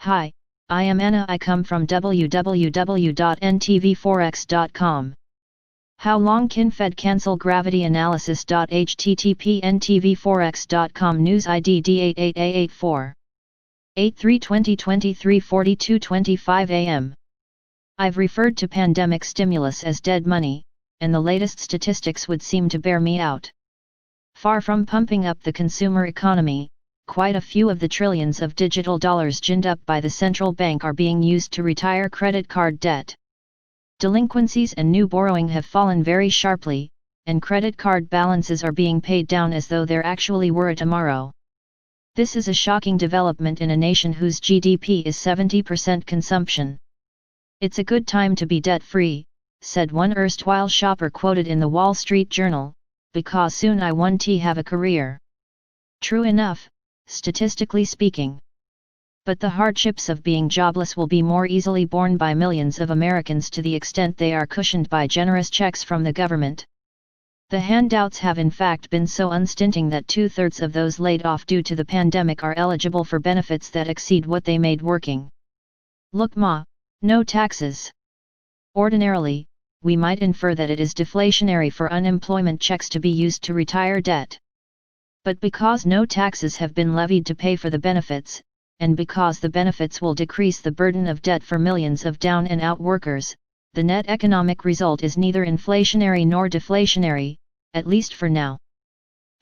Hi, I am Anna. I come from www.ntvforex.com. How long can Fed cancel gravity analysis? http ntvforex.com news ID D88884 8/3/2023 42:25 am. I've referred to pandemic stimulus as dead money, and the latest statistics would seem to bear me out. Far from pumping up the consumer economy, quite a few of the trillions of digital dollars ginned up by the central bank are being used to retire credit card debt. Delinquencies and new borrowing have fallen very sharply, and credit card balances are being paid down as though there actually were a tomorrow. This is a shocking development in a nation whose GDP is 70% consumption. It's a good time to be debt-free, said one erstwhile shopper quoted in the Wall Street Journal, because soon I won't have a career. True enough, statistically speaking. But the hardships of being jobless will be more easily borne by millions of Americans to the extent they are cushioned by generous checks from the government. The handouts have in fact been so unstinting that 2/3 of those laid off due to the pandemic are eligible for benefits that exceed what they made working. Look ma, no taxes. Ordinarily, we might infer that it is deflationary for unemployment checks to be used to retire debt. But because no taxes have been levied to pay for the benefits, and because the benefits will decrease the burden of debt for millions of down and out workers, the net economic result is neither inflationary nor deflationary, at least for now.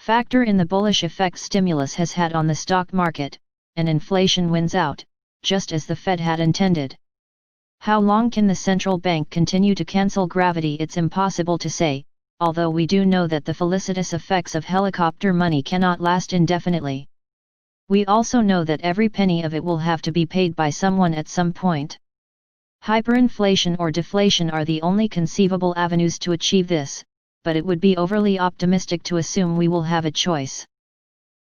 Factor in the bullish effect stimulus has had on the stock market, and inflation wins out, just as the Fed had intended. How long can the central bank continue to cancel gravity? It's impossible to say, although we do know that the felicitous effects of helicopter money cannot last indefinitely. We also know that every penny of it will have to be paid by someone at some point. Hyperinflation or deflation are the only conceivable avenues to achieve this, but it would be overly optimistic to assume we will have a choice.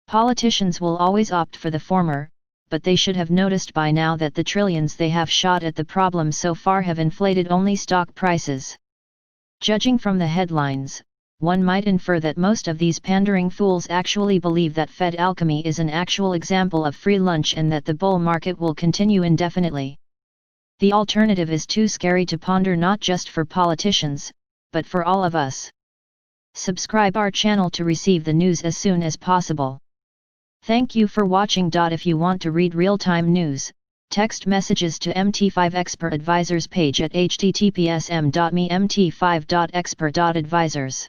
Politicians will always opt for the former, but they should have noticed by now that the trillions they have shot at the problem so far have inflated only stock prices. Judging from the headlines, one might infer that most of these pandering fools actually believe that Fed alchemy is an actual example of free lunch and that the bull market will continue indefinitely. The alternative is too scary to ponder, not just for politicians, but for all of us. Subscribe our channel to receive the news as soon as possible. Thank you for watching. If you want to read real-time news, text messages to MT5 Expert Advisors page at https://m.me mt5.expert.advisors.